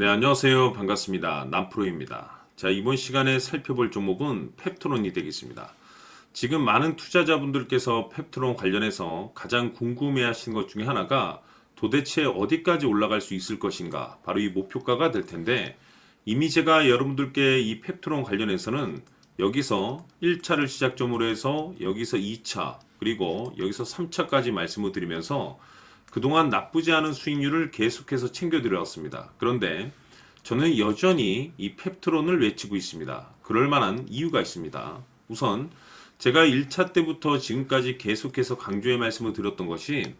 네, 안녕하세요. 반갑습니다. 남프로입니다. 자, 이번 시간에 살펴볼 종목은 펩트론이 되겠습니다. 지금 많은 투자자분들께서 펩트론 관련해서 가장 궁금해 하시는 것 중에 하나가 도대체 어디까지 올라갈 수 있을 것인가? 바로 이 목표가가 될 텐데, 이미 제가 여러분들께 이 펩트론 관련해서는 여기서 1차를 시작점으로 해서 여기서 2차, 그리고 여기서 3차까지 말씀을 드리면서 그동안 나쁘지 않은 수익률을 계속해서 챙겨드렸습니다. 그런데 저는 여전히 이 펩트론을 외치고 있습니다. 그럴 만한 이유가 있습니다. 우선 제가 1차 때부터 지금까지 계속해서 강조의 말씀을 드렸던 것이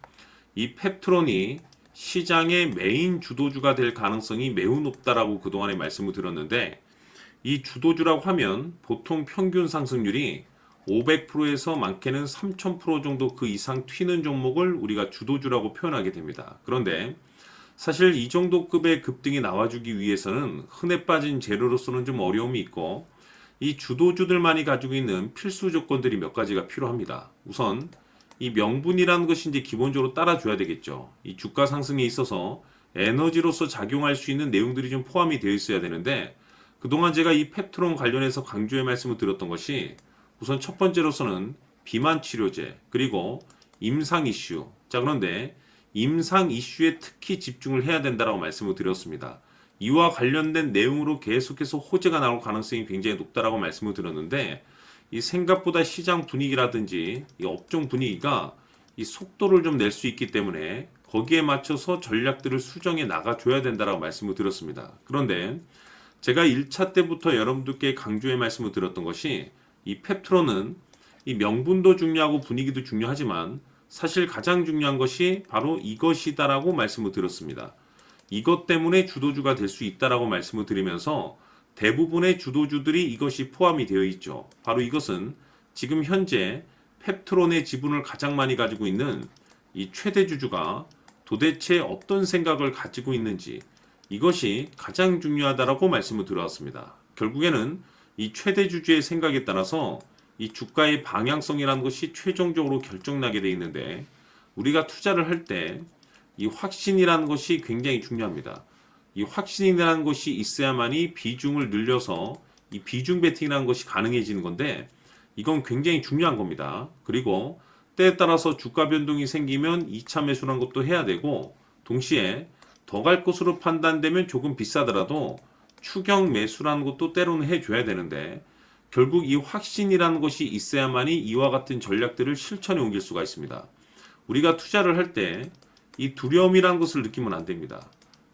이 펩트론이 시장의 메인 주도주가 될 가능성이 매우 높다라고 그동안에 말씀을 드렸는데, 이 주도주라고 하면 보통 평균 상승률이 500%에서 많게는 3000% 정도 그 이상 튀는 종목을 우리가 주도주라고 표현하게 됩니다. 그런데 사실 이 정도 급의 급등이 나와주기 위해서는 흔해 빠진 재료로서는 좀 어려움이 있고, 이 주도주들만이 가지고 있는 필수 조건들이 몇 가지가 필요합니다. 우선 이 명분이라는 것이 이제 기본적으로 따라줘야 되겠죠. 이 주가 상승에 있어서 에너지로서 작용할 수 있는 내용들이 좀 포함이 되어 있어야 되는데, 그동안 제가 이 펩트론 관련해서 강조의 말씀을 드렸던 것이 우선 첫 번째로서는 비만 치료제, 그리고 임상 이슈. 자, 그런데 임상 이슈에 특히 집중을 해야 된다라고 말씀을 드렸습니다. 이와 관련된 내용으로 계속해서 호재가 나올 가능성이 굉장히 높다라고 말씀을 드렸는데, 이 생각보다 시장 분위기라든지 이 업종 분위기가 이 속도를 좀 낼 수 있기 때문에 거기에 맞춰서 전략들을 수정해 나가줘야 된다라고 말씀을 드렸습니다. 그런데 제가 1차 때부터 여러분들께 강조의 말씀을 드렸던 것이 이 펩트론은 이 명분도 중요하고 분위기도 중요하지만 사실 가장 중요한 것이 바로 이것이다라고 말씀을 드렸습니다. 이것 때문에 주도주가 될 수 있다라고 말씀을 드리면서 대부분의 주도주들이 이것이 포함이 되어 있죠. 바로 이것은 지금 현재 펩트론의 지분을 가장 많이 가지고 있는 이 최대 주주가 도대체 어떤 생각을 가지고 있는지, 이것이 가장 중요하다라고 말씀을 드려왔습니다. 결국에는 이 최대 주주의 생각에 따라서 이 주가의 방향성이라는 것이 최종적으로 결정나게 돼 있는데, 우리가 투자를 할 때 이 확신이라는 것이 굉장히 중요합니다. 이 확신이라는 것이 있어야만이 비중을 늘려서 이 비중 베팅이라는 것이 가능해지는 건데, 이건 굉장히 중요한 겁니다. 그리고 때에 따라서 주가 변동이 생기면 2차 매수라는 것도 해야 되고, 동시에 더 갈 것으로 판단되면 조금 비싸더라도 추격 매수라는 것도 때로는 해줘야 되는데, 결국 이 확신이라는 것이 있어야만이 이와 같은 전략들을 실천에 옮길 수가 있습니다. 우리가 투자를 할 때 이 두려움이라는 것을 느끼면 안 됩니다.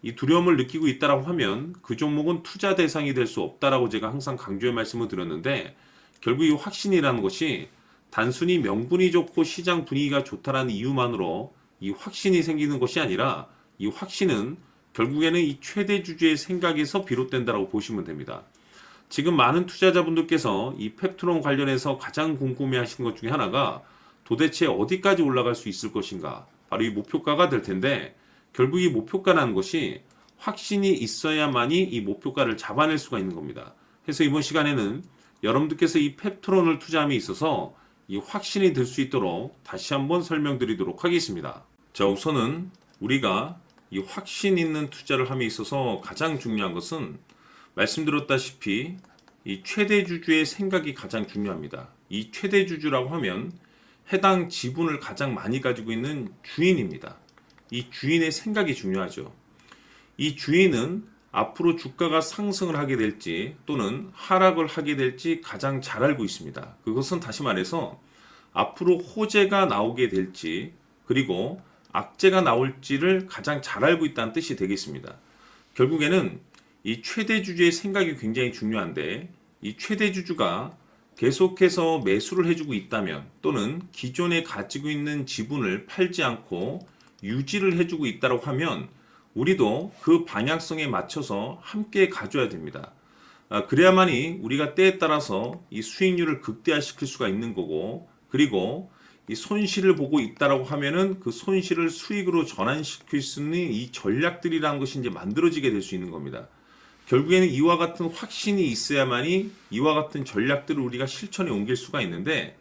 이 두려움을 느끼고 있다라고 하면 그 종목은 투자 대상이 될 수 없다라고 제가 항상 강조의 말씀을 드렸는데, 결국 이 확신이라는 것이 단순히 명분이 좋고 시장 분위기가 좋다라는 이유만으로 이 확신이 생기는 것이 아니라, 이 확신은 결국에는 이 최대 주주의 생각에서 비롯된다라고 보시면 됩니다. 지금 많은 투자자분들께서 이 펩트론 관련해서 가장 궁금해 하시는 것 중에 하나가 도대체 어디까지 올라갈 수 있을 것인가? 바로 이 목표가가 될 텐데, 결국 이 목표가라는 것이 확신이 있어야만이 이 목표가를 잡아낼 수가 있는 겁니다. 그래서 이번 시간에는 여러분들께서 이 펩트론을 투자함에 있어서 이 확신이 들 수 있도록 다시 한번 설명드리도록 하겠습니다. 자, 우선은 우리가 이 확신 있는 투자를 함에 있어서 가장 중요한 것은 말씀드렸다시피 이 최대 주주의 생각이 가장 중요합니다. 이 최대 주주라고 하면 해당 지분을 가장 많이 가지고 있는 주인입니다. 이 주인의 생각이 중요하죠. 이 주인은 앞으로 주가가 상승을 하게 될지 또는 하락을 하게 될지 가장 잘 알고 있습니다. 그것은 다시 말해서 앞으로 호재가 나오게 될지 그리고 악재가 나올지를 가장 잘 알고 있다는 뜻이 되겠습니다. 결국에는 이 최대 주주의 생각이 굉장히 중요한데, 이 최대 주주가 계속해서 매수를 해주고 있다면 또는 기존에 가지고 있는 지분을 팔지 않고 유지를 해주고 있다고 하면 우리도 그 방향성에 맞춰서 함께 가져야 됩니다. 그래야만이 우리가 때에 따라서 이 수익률을 극대화시킬 수가 있는 거고, 그리고 이 손실을 보고 있다라고 하면은 그 손실을 수익으로 전환시킬 수 있는 이 전략들이라는 것이 이제 만들어지게 될 수 있는 겁니다. 결국에는 이와 같은 확신이 있어야만이 이와 같은 전략들을 우리가 실천에 옮길 수가 있는데,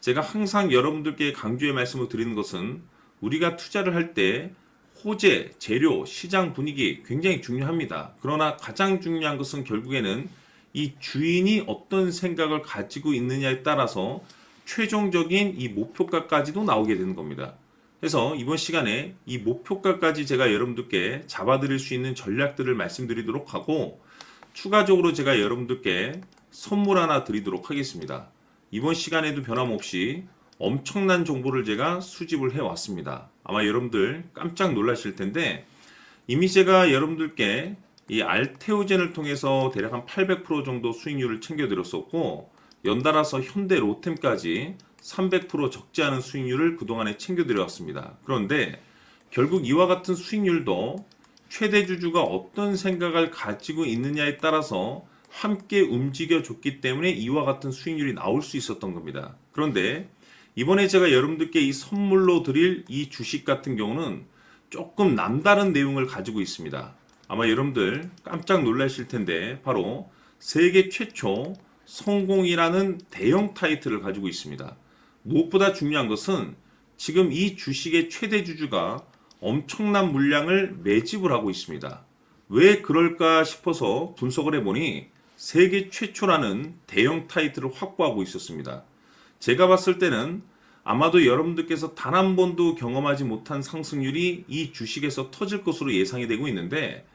제가 항상 여러분들께 강조의 말씀을 드리는 것은 우리가 투자를 할 때 호재, 재료, 시장 분위기 굉장히 중요합니다. 그러나 가장 중요한 것은 결국에는 이 주인이 어떤 생각을 가지고 있느냐에 따라서 최종적인 이 목표가까지도 나오게 되는 겁니다. 그래서 이번 시간에 이 목표가까지 제가 여러분들께 잡아드릴 수 있는 전략들을 말씀드리도록 하고, 추가적으로 제가 여러분들께 선물 하나 드리도록 하겠습니다. 이번 시간에도 변함없이 엄청난 정보를 제가 수집을 해왔습니다. 아마 여러분들 깜짝 놀라실 텐데, 이미 제가 여러분들께 이 알테오젠을 통해서 대략 한 800% 정도 수익률을 챙겨드렸었고, 연달아서 현대 로템까지 300% 적지 않은 수익률을 그동안에 챙겨드려왔습니다. 그런데 결국 이와 같은 수익률도 최대 주주가 어떤 생각을 가지고 있느냐에 따라서 함께 움직여줬기 때문에 이와 같은 수익률이 나올 수 있었던 겁니다. 그런데 이번에 제가 여러분들께 이 선물로 드릴 이 주식 같은 경우는 조금 남다른 내용을 가지고 있습니다. 아마 여러분들 깜짝 놀라실 텐데, 바로 세계 최초 성공이라는 대형 타이틀을 가지고 있습니다. 무엇보다 중요한 것은 지금 이 주식의 최대 주주가 엄청난 물량을 매집을 하고 있습니다. 왜 그럴까 싶어서 분석을 해보니 세계 최초라는 대형 타이틀을 확보하고 있었습니다. 제가 봤을 때는 아마도 여러분들께서 단 한 번도 경험하지 못한 상승률이 이 주식에서 터질 것으로 예상이 되고 있는데,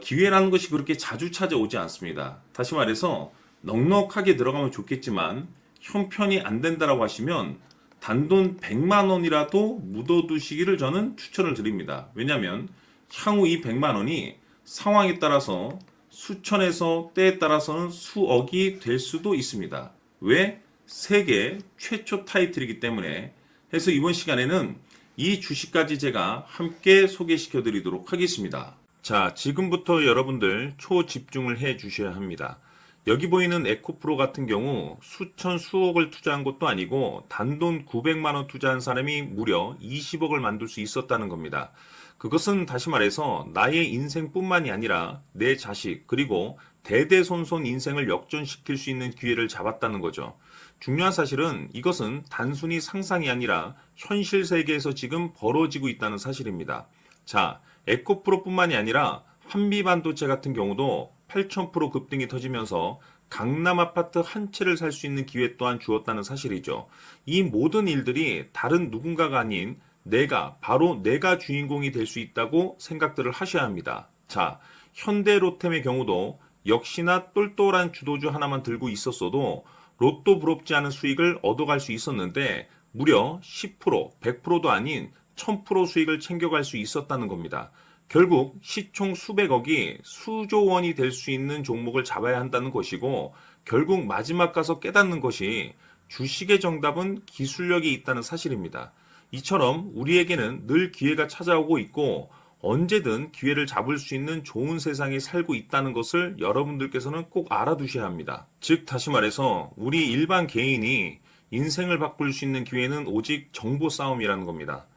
기회라는 것이 그렇게 자주 찾아오지 않습니다. 다시 말해서 넉넉하게 들어가면 좋겠지만 형편이 안 된다라고 하시면 단돈 100만 원이라도 묻어두시기를 저는 추천을 드립니다. 왜냐하면 향후 이 100만 원이 상황에 따라서 수천에서 때에 따라서는 수억이 될 수도 있습니다. 왜? 세계 최초 타이틀이기 때문에. 해서 이번 시간에는 이 주식까지 제가 함께 소개시켜 드리도록 하겠습니다. 자, 지금부터 여러분들 초집중을 해 주셔야 합니다. 여기 보이는 에코프로 같은 경우 수천 수억을 투자한 것도 아니고 단돈 900만 원 투자한 사람이 무려 20억을 만들 수 있었다는 겁니다. 그것은 다시 말해서 나의 인생뿐만이 아니라 내 자식 그리고 대대손손 인생을 역전시킬 수 있는 기회를 잡았다는 거죠. 중요한 사실은 이것은 단순히 상상이 아니라 현실 세계에서 지금 벌어지고 있다는 사실입니다. 자, 에코프로뿐만이 아니라 한미반도체 같은 경우도 8,000% 급등이 터지면서 강남 아파트 한 채를 살 수 있는 기회 또한 주었다는 사실이죠. 이 모든 일들이 다른 누군가가 아닌 바로 내가 주인공이 될 수 있다고 생각들을 하셔야 합니다. 자, 현대로템의 경우도 역시나 똘똘한 주도주 하나만 들고 있었어도 로또 부럽지 않은 수익을 얻어갈 수 있었는데 무려 10%, 100%도 아닌 1000% 수익을 챙겨갈 수 있었다는 겁니다. 결국 시총 수백억이 수조 원이 될 수 있는 종목을 잡아야 한다는 것이고, 결국 마지막 가서 깨닫는 것이 주식의 정답은 기술력이 있다는 사실입니다. 이처럼 우리에게는 늘 기회가 찾아오고 있고 언제든 기회를 잡을 수 있는 좋은 세상에 살고 있다는 것을 여러분들께서는 꼭 알아두셔야 합니다. 즉 다시 말해서 우리 일반 개인이 인생을 바꿀 수 있는 기회는 오직 정보 싸움이라는 겁니다.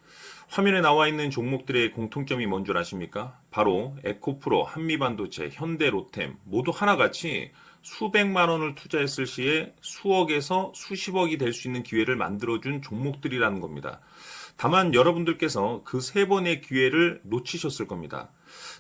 화면에 나와 있는 종목들의 공통점이 뭔 줄 아십니까? 바로 에코프로, 한미반도체, 현대로템 모두 하나같이 수백만 원을 투자했을 시에 수억에서 수십억이 될 수 있는 기회를 만들어준 종목들이라는 겁니다. 다만 여러분들께서 그 세 번의 기회를 놓치셨을 겁니다.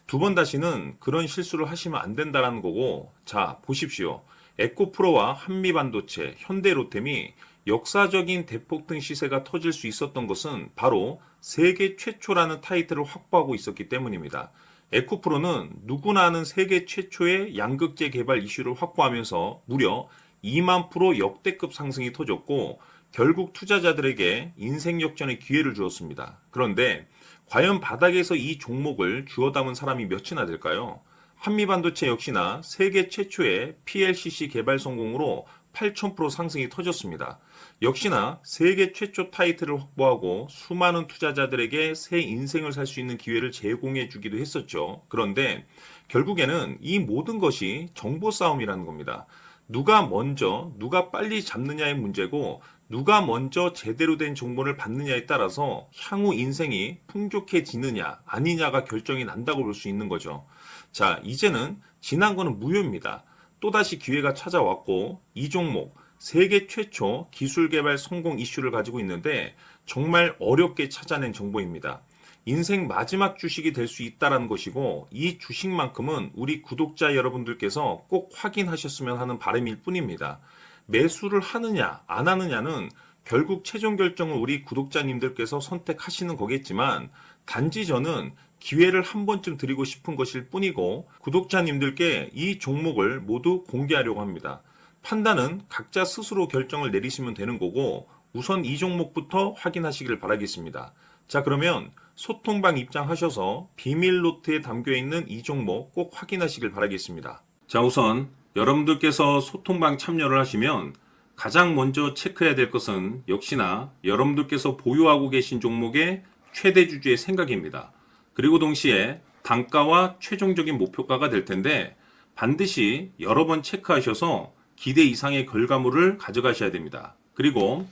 두 번 다시는 그런 실수를 하시면 안 된다는 거고, 자 보십시오. 에코프로와 한미반도체, 현대로템이 역사적인 대폭등 시세가 터질 수 있었던 것은 바로 세계 최초라는 타이틀을 확보하고 있었기 때문입니다. 에코프로는 누구나 아는 세계 최초의 양극재 개발 이슈를 확보하면서 무려 2만 프로 역대급 상승이 터졌고 결국 투자자들에게 인생 역전의 기회를 주었습니다. 그런데 과연 바닥에서 이 종목을 주워 담은 사람이 몇이나 될까요? 한미반도체 역시나 세계 최초의 PLCC 개발 성공으로 8,000% 상승이 터졌습니다. 역시나 세계 최초 타이틀을 확보하고 수많은 투자자들에게 새 인생을 살 수 있는 기회를 제공해 주기도 했었죠. 그런데 결국에는 이 모든 것이 정보 싸움이라는 겁니다. 누가 먼저, 누가 빨리 잡느냐의 문제고 누가 먼저 제대로 된 정보를 받느냐에 따라서 향후 인생이 풍족해지느냐 아니냐가 결정이 난다고 볼 수 있는 거죠. 자, 이제는 지난 거는 무효입니다. 또다시 기회가 찾아왔고 이 종목 세계 최초 기술 개발 성공 이슈를 가지고 있는데 정말 어렵게 찾아낸 정보입니다. 인생 마지막 주식이 될 수 있다라는 것이고, 이 주식만큼은 우리 구독자 여러분들께서 꼭 확인하셨으면 하는 바람일 뿐입니다. 매수를 하느냐 안 하느냐는 결국 최종 결정을 우리 구독자님들께서 선택하시는 거겠지만, 단지 저는 기회를 한 번쯤 드리고 싶은 것일 뿐이고, 구독자님들께 이 종목을 모두 공개하려고 합니다. 판단은 각자 스스로 결정을 내리시면 되는 거고, 우선 이 종목부터 확인하시길 바라겠습니다. 자, 그러면 소통방 입장하셔서 비밀 노트에 담겨 있는 이 종목 꼭 확인하시길 바라겠습니다. 자, 우선 여러분들께서 소통방 참여를 하시면 가장 먼저 체크해야 될 것은 역시나 여러분들께서 보유하고 계신 종목의 최대 주주의 생각입니다. 그리고 동시에 단가와 최종적인 목표가가 될 텐데 반드시 여러 번 체크하셔서 기대 이상의 결과물을 가져가셔야 됩니다. 그리고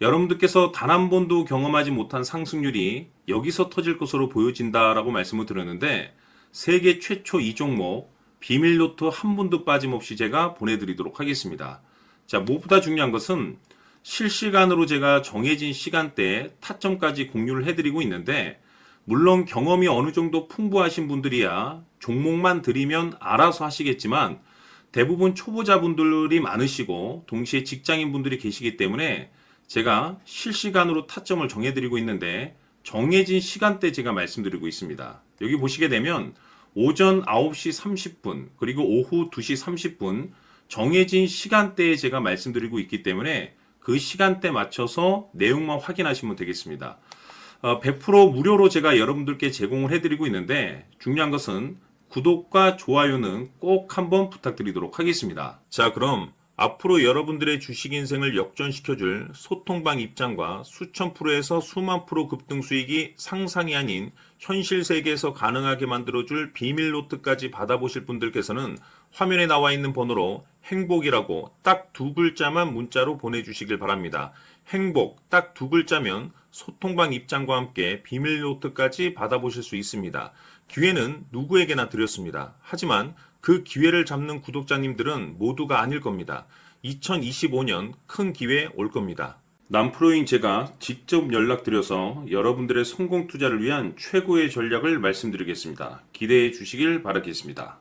여러분들께서 단 한 번도 경험하지 못한 상승률이 여기서 터질 것으로 보여진다라고 말씀을 드렸는데, 세계 최초 이 종목 비밀 노트 한 분도 빠짐없이 제가 보내드리도록 하겠습니다. 자, 무엇보다 중요한 것은 실시간으로 제가 정해진 시간대에 타점까지 공유를 해드리고 있는데, 물론 경험이 어느 정도 풍부하신 분들이야 종목만 드리면 알아서 하시겠지만, 대부분 초보자분들이 많으시고 동시에 직장인분들이 계시기 때문에 제가 실시간으로 타점을 정해드리고 있는데, 정해진 시간대 제가 말씀드리고 있습니다. 여기 보시게 되면 오전 9시 30분 그리고 오후 2시 30분 정해진 시간대에 제가 말씀드리고 있기 때문에 그 시간대 맞춰서 내용만 확인하시면 되겠습니다. 100% 무료로 제가 여러분들께 제공을 해드리고 있는데, 중요한 것은 구독과 좋아요는 꼭 한번 부탁드리도록 하겠습니다. 자, 그럼 앞으로 여러분들의 주식 인생을 역전시켜줄 소통방 입장과 수천 프로에서 수만 프로 급등 수익이 상상이 아닌 현실 세계에서 가능하게 만들어줄 비밀 노트까지 받아보실 분들께서는 화면에 나와 있는 번호로 행복이라고 딱 두 글자만 문자로 보내주시길 바랍니다. 행복 딱 두 글자면 소통방 입장과 함께 비밀 노트까지 받아보실 수 있습니다. 기회는 누구에게나 드렸습니다. 하지만 그 기회를 잡는 구독자님들은 모두가 아닐 겁니다. 2025년 큰 기회 올 겁니다. 남프로인 제가 직접 연락드려서 여러분들의 성공 투자를 위한 최고의 전략을 말씀드리겠습니다. 기대해 주시길 바라겠습니다.